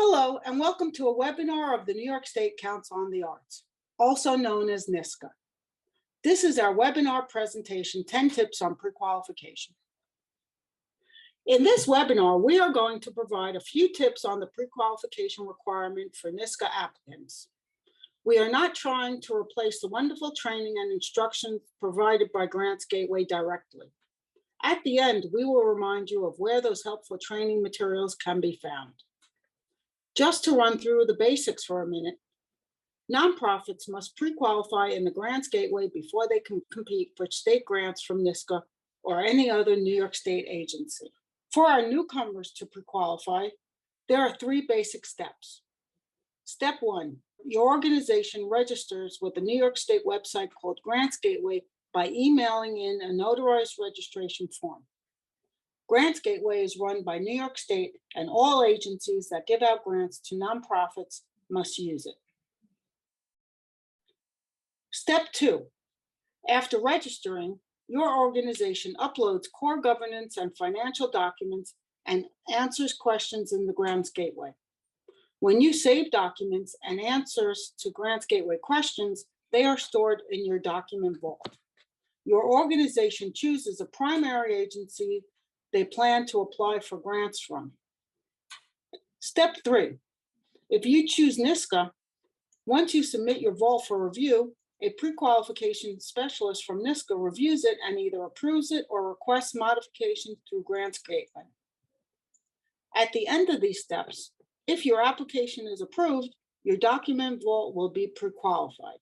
Hello, and welcome to a webinar of the New York State Council on the Arts, also known as NYSCA. This is our webinar presentation, 10 Tips on Prequalification. In this webinar, we are going to provide a few tips on the prequalification requirement for NYSCA applicants. We are not trying to replace the wonderful training and instruction provided by Grants Gateway directly. At the end, we will remind you of where those helpful training materials can be found. Just to run through the basics for a minute, nonprofits must pre-qualify in the Grants Gateway before they can compete for state grants from NYSCA or any other New York State agency. For our newcomers to pre-qualify, there are 3 basic steps. Step 1, your organization registers with the New York State website called Grants Gateway by emailing in a notarized registration form. Grants Gateway is run by New York State, and all agencies that give out grants to nonprofits must use it. Step 2, after registering, your organization uploads core governance and financial documents and answers questions in the Grants Gateway. When you save documents and answers to Grants Gateway questions, they are stored in your document vault. Your organization chooses a primary agency they plan to apply for grants from. Step 3, if you choose NYSCA, once you submit your vault for review, a pre-qualification specialist from NYSCA reviews it and either approves it or requests modifications through Grants Gateway. At the end of these steps, if your application is approved, your document vault will be pre-qualified.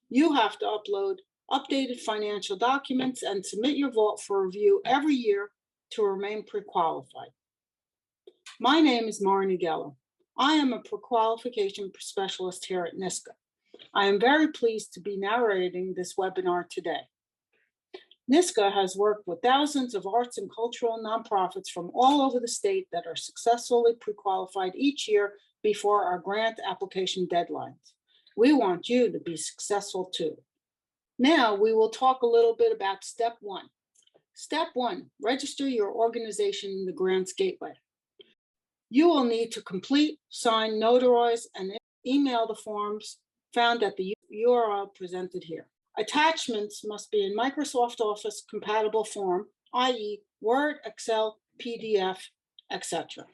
You have to upload updated financial documents and submit your vault for review every year to remain pre-qualified. My name is Marnie Geller. I am a pre-qualification specialist here at NYSCA. I am very pleased to be narrating this webinar today. NYSCA has worked with thousands of arts and cultural nonprofits from all over the state that are successfully pre-qualified each year before our grant application deadlines. We want you to be successful too. Now we will talk a little bit about step 1. Step 1, register your organization in the Grants Gateway. You will need to complete, sign, notarize, and email the forms found at the URL presented here. Attachments must be in Microsoft Office compatible form, i.e. Word, Excel, PDF, etc.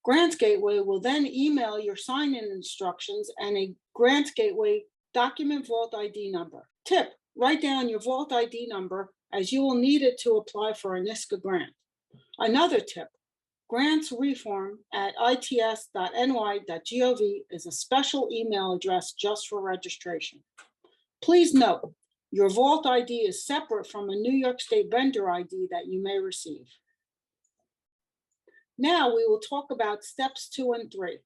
Grants Gateway will then email your sign-in instructions and a Grants Gateway document vault ID number. Tip, write down your vault ID number as you will need it to apply for a NYSCA grant. Another tip, grants reform at its.ny.gov is a special email address just for registration. Please note, your vault ID is separate from a New York State vendor ID that you may receive. Now we will talk about steps 2 and 3.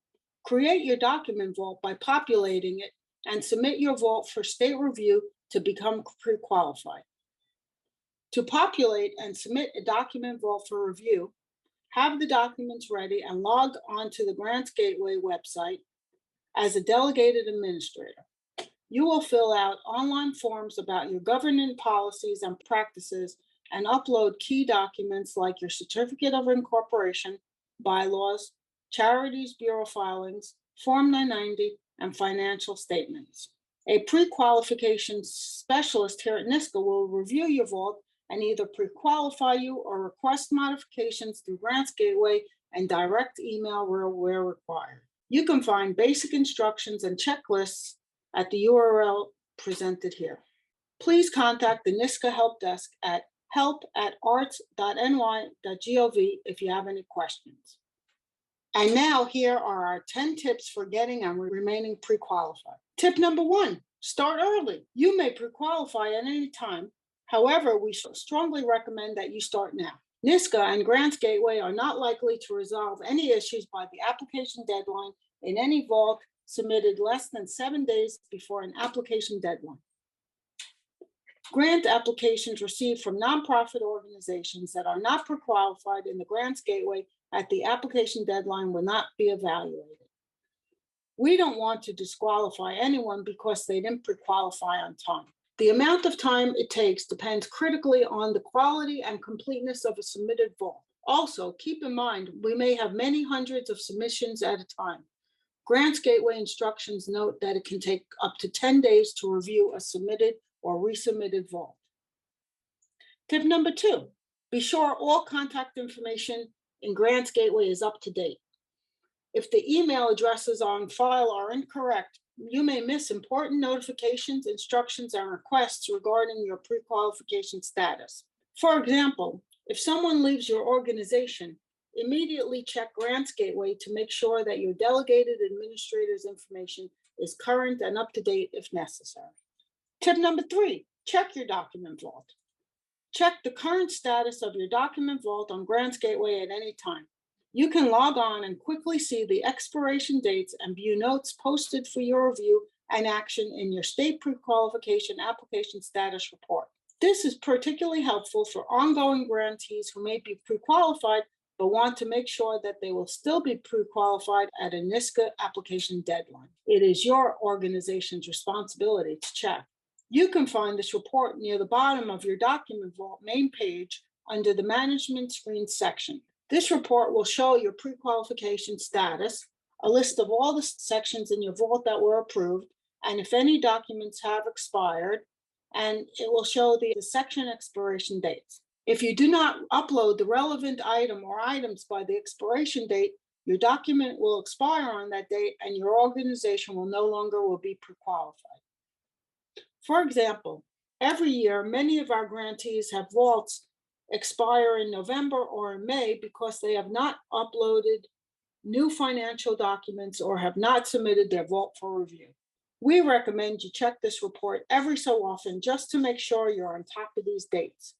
Create your document vault by populating it and submit your vault for state review to become pre-qualified. To populate and submit a document vault for review, have the documents ready and log on to the Grants Gateway website as a delegated administrator. You will fill out online forms about your governance policies and practices and upload key documents like your certificate of incorporation, bylaws, Charities Bureau filings, Form 990, and financial statements. A pre-qualification specialist here at NYSCA will review your vault and either pre-qualify you or request modifications through Grants Gateway and direct email where required. You can find basic instructions and checklists at the URL presented here. Please contact the NYSCA help desk at help@arts.ny.gov if you have any questions. And now here are our 10 tips for getting and remaining pre-qualified. Tip number 1, start early. You may pre-qualify at any time. However, we strongly recommend that you start now. NYSCA and Grants Gateway are not likely to resolve any issues by the application deadline in any vault submitted less than 7 days before an application deadline. Grant applications received from nonprofit organizations that are not pre-qualified in the Grants Gateway at the application deadline will not be evaluated. We don't want to disqualify anyone because they didn't pre-qualify on time. The amount of time it takes depends critically on the quality and completeness of a submitted vault. Also, keep in mind, we may have many hundreds of submissions at a time. Grants Gateway instructions note that it can take up to 10 days to review a submitted or resubmitted vault. Tip number 2, be sure all contact information in Grants Gateway is up to date. If the email addresses on file are incorrect, you may miss important notifications, instructions, and requests regarding your pre-qualification status. For example, if someone leaves your organization, immediately check Grants Gateway to make sure that your delegated administrator's information is current and up to date if necessary. Tip number 3, check your document vault. Check the current status of your document vault on Grants Gateway at any time. You can log on and quickly see the expiration dates and view notes posted for your review and action in your state pre-qualification application status report. This is particularly helpful for ongoing grantees who may be pre-qualified but want to make sure that they will still be pre-qualified at a NYSCA application deadline. It is your organization's responsibility to check. You can find this report near the bottom of your document vault main page under the Management Screen section. This report will show your pre-qualification status, a list of all the sections in your vault that were approved, and if any documents have expired, and it will show the section expiration dates. If you do not upload the relevant item or items by the expiration date, your document will expire on that date and your organization will no longer be pre-qualified. For example, every year, many of our grantees have vaults expire in November or in May because they have not uploaded new financial documents or have not submitted their vault for review. We recommend you check this report every so often just to make sure you're on top of these dates.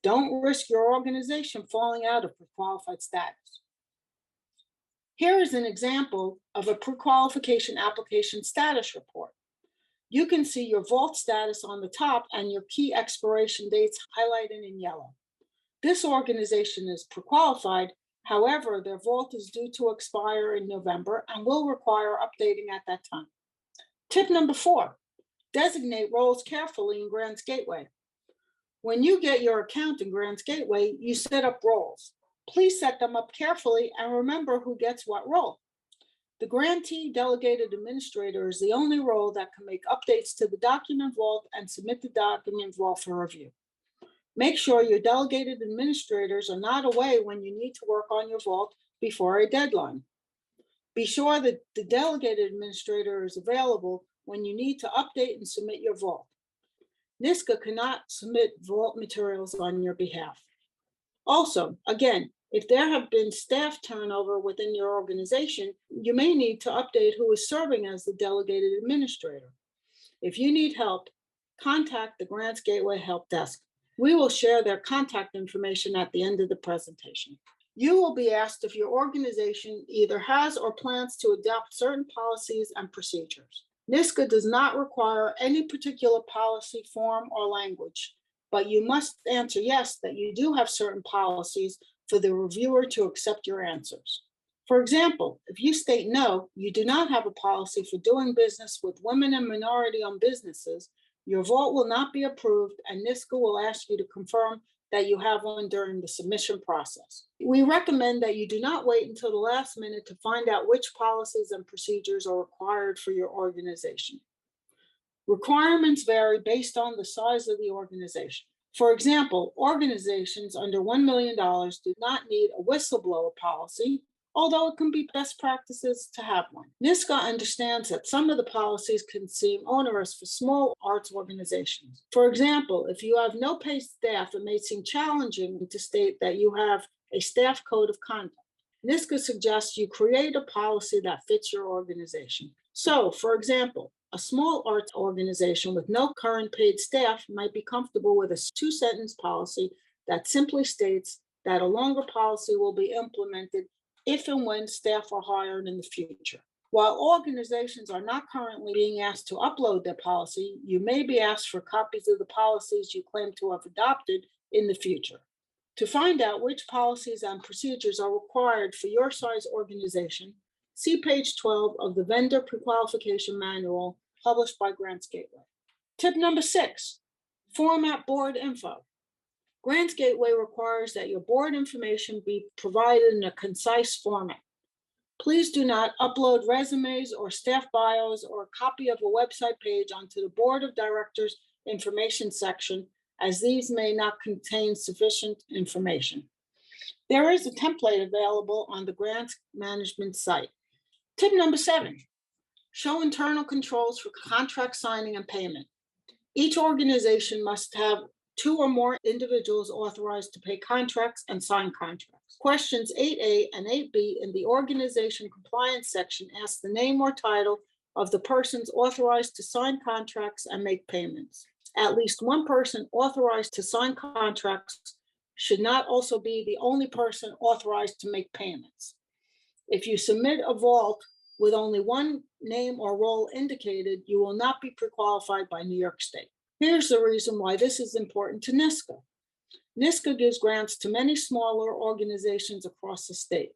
Don't risk your organization falling out of pre-qualified status. Here is an example of a pre-qualification application status report. You can see your vault status on the top and your key expiration dates highlighted in yellow. This organization is pre-qualified, however, their vault is due to expire in November and will require updating at that time. Tip number 4, designate roles carefully in Grants Gateway. When you get your account in Grants Gateway, you set up roles. Please set them up carefully and remember who gets what role. The grantee delegated administrator is the only role that can make updates to the document vault and submit the document vault for review. Make sure your delegated administrators are not away when you need to work on your vault before a deadline. Be sure that the delegated administrator is available when you need to update and submit your vault. NYSCA cannot submit vault materials on your behalf. Also, again, if there have been staff turnover within your organization, you may need to update who is serving as the delegated administrator. If you need help, contact the Grants Gateway Help Desk. We will share their contact information at the end of the presentation. You will be asked if your organization either has or plans to adopt certain policies and procedures. NYSCA does not require any particular policy form or language, but you must answer yes that you do have certain policies for the reviewer to accept your answers. For example, if you state no, you do not have a policy for doing business with women and minority-owned businesses, your vault will not be approved and NYSCA will ask you to confirm that you have one during the submission process. We recommend that you do not wait until the last minute to find out which policies and procedures are required for your organization. Requirements vary based on the size of the organization. For example, organizations under $1 million do not need a whistleblower policy, although it can be best practices to have one. NYSCA understands that some of the policies can seem onerous for small arts organizations. For example, if you have no paid staff, it may seem challenging to state that you have a staff code of conduct. NYSCA suggests you create a policy that fits your organization. So, for example, a small arts organization with no current paid staff might be comfortable with a 2-sentence policy that simply states that a longer policy will be implemented if and when staff are hired in the future. While organizations are not currently being asked to upload their policy, you may be asked for copies of the policies you claim to have adopted in the future. To find out which policies and procedures are required for your size organization, see page 12 of the Vendor Prequalification Manual published by Grants Gateway. Tip number 6, format board info. Grants Gateway requires that your board information be provided in a concise format. Please do not upload resumes or staff bios or a copy of a website page onto the Board of Directors information section, as these may not contain sufficient information. There is a template available on the grants management site. Tip number 7, show internal controls for contract signing and payment. Each organization must have 2 or more individuals authorized to pay contracts and sign contracts. Questions 8A and 8B in the organization compliance section ask the name or title of the persons authorized to sign contracts and make payments. At least one person authorized to sign contracts should not also be the only person authorized to make payments. If you submit a vault with only one name or role indicated, you will not be pre-qualified by New York State. Here's the reason why this is important to NYSCA. NYSCA gives grants to many smaller organizations across the state.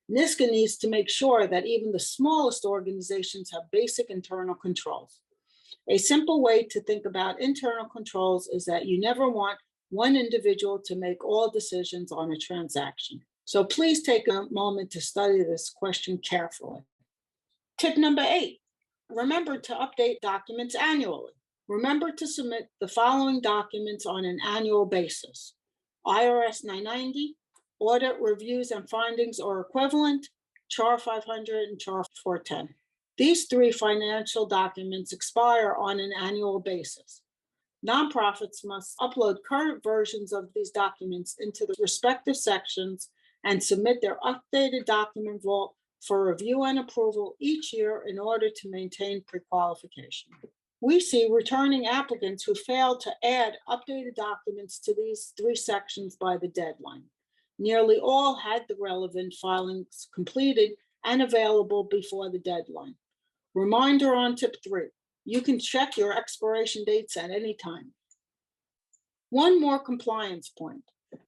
NYSCA needs to make sure that even the smallest organizations have basic internal controls. A simple way to think about internal controls is that you never want one individual to make all decisions on a transaction. So please take a moment to study this question carefully. Tip number 8, remember to update documents annually. Remember to submit the following documents on an annual basis: IRS 990, audit reviews and findings or equivalent, CHAR 500, and CHAR 410. These 3 financial documents expire on an annual basis. Nonprofits must upload current versions of these documents into the respective sections and submit their updated document vault for review and approval each year in order to maintain pre-qualification. We see returning applicants who fail to add updated documents to these 3 sections by the deadline. Nearly all had the relevant filings completed and available before the deadline. Reminder on tip 3, you can check your expiration dates at any time. One more compliance point.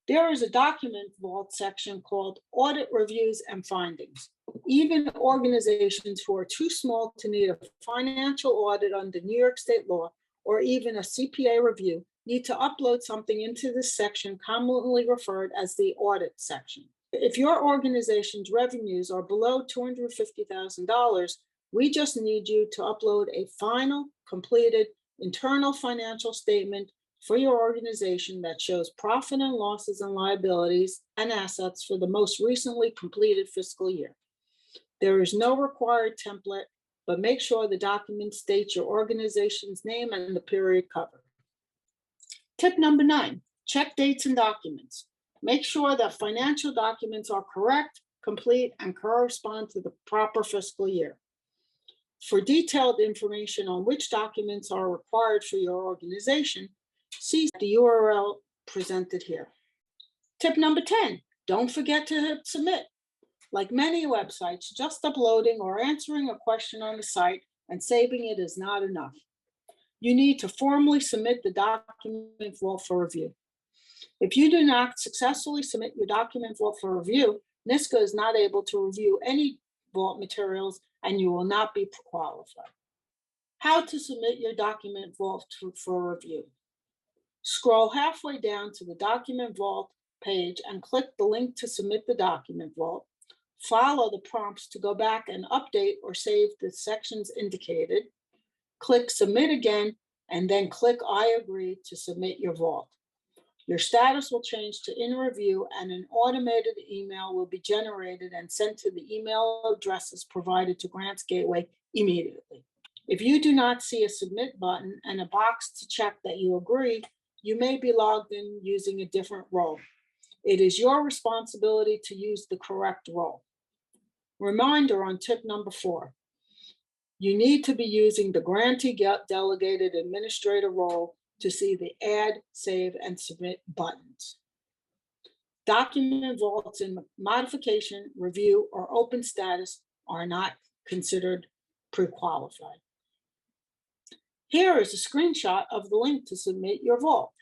There is a document vault section called Audit Reviews and Findings. Even organizations who are too small to need a financial audit under New York state law or even a CPA review need to upload something into this section, commonly referred as the audit section. If your organization's revenues are below $250,000, we just need you to upload a final, completed internal financial statement for your organization that shows profit and losses and liabilities and assets for the most recently completed fiscal year. There is no required template, but make sure the document states your organization's name and the period covered. Tip number 9, check dates and documents. Make sure that financial documents are correct, complete, and correspond to the proper fiscal year. For detailed information on which documents are required for your organization, see the URL presented here. Tip number 10, don't forget to hit submit. Like many websites, just uploading or answering a question on the site and saving it is not enough. You need to formally submit the document vault for review. If you do not successfully submit your document vault for review, NYSCA is not able to review any vault materials and you will not be pre-qualified. How to submit your document vault for review. Scroll halfway down to the document vault page and click the link to submit the document vault. Follow the prompts to go back and update or save the sections indicated. Click submit again, and then click I agree to submit your vault. Your status will change to in review and an automated email will be generated and sent to the email addresses provided to Grants Gateway immediately. If you do not see a submit button and a box to check that you agree, you may be logged in using a different role. It is your responsibility to use the correct role. Reminder on tip number 4. You need to be using the grantee delegated administrator role to see the add, save, and submit buttons. Document vaults in modification, review, or open status are not considered pre-qualified. Here is a screenshot of the link to submit your vault.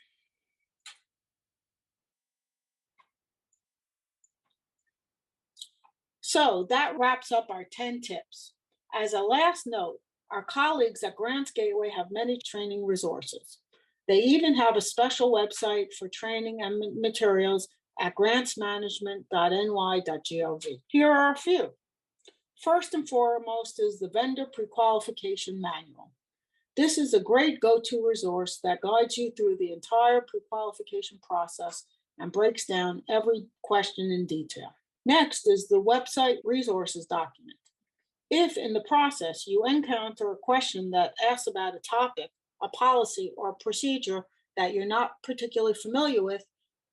So that wraps up our 10 tips. As a last note, our colleagues at Grants Gateway have many training resources. They even have a special website for training and materials at grantsmanagement.ny.gov. Here are a few. First and foremost is the Vendor Prequalification Manual. This is a great go-to resource that guides you through the entire prequalification process and breaks down every question in detail. Next is the website resources document. If in the process you encounter a question that asks about a topic, a policy, or a procedure that you're not particularly familiar with,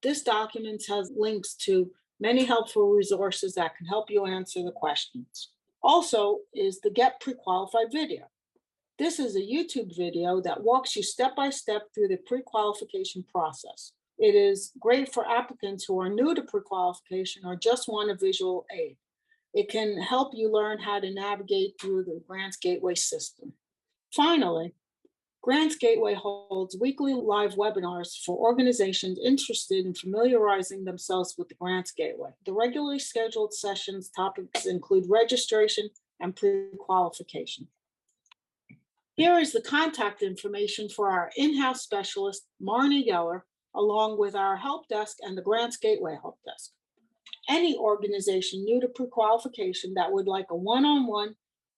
this document has links to many helpful resources that can help you answer the questions. Also is the Get Prequalified video. This is a YouTube video that walks you step by step through the prequalification process. It is great for applicants who are new to prequalification or just want a visual aid. It can help you learn how to navigate through the Grants Gateway system. Finally, Grants Gateway holds weekly live webinars for organizations interested in familiarizing themselves with the Grants Gateway. The regularly scheduled sessions topics include registration and prequalification. Here is the contact information for our in-house specialist, Marnie Geller, along with our help desk and the Grants Gateway help desk. Any organization new to prequalification that would like a one-on-one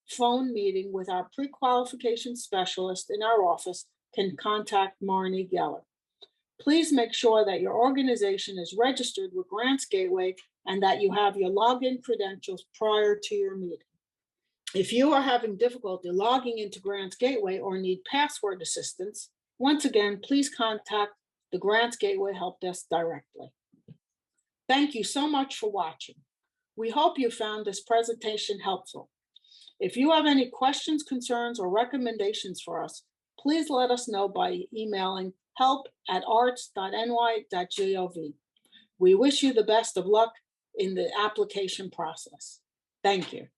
phone meeting with our prequalification specialist in our office can contact Marnie Geller. Please make sure that your organization is registered with Grants Gateway and that you have your login credentials prior to your meeting. If you are having difficulty logging into Grants Gateway or need password assistance, once again, please contact the Grants Gateway Help Desk directly. Thank you so much for watching. We hope you found this presentation helpful. If you have any questions, concerns, or recommendations for us, please let us know by emailing help@arts.ny.gov. We wish you the best of luck in the application process. Thank you.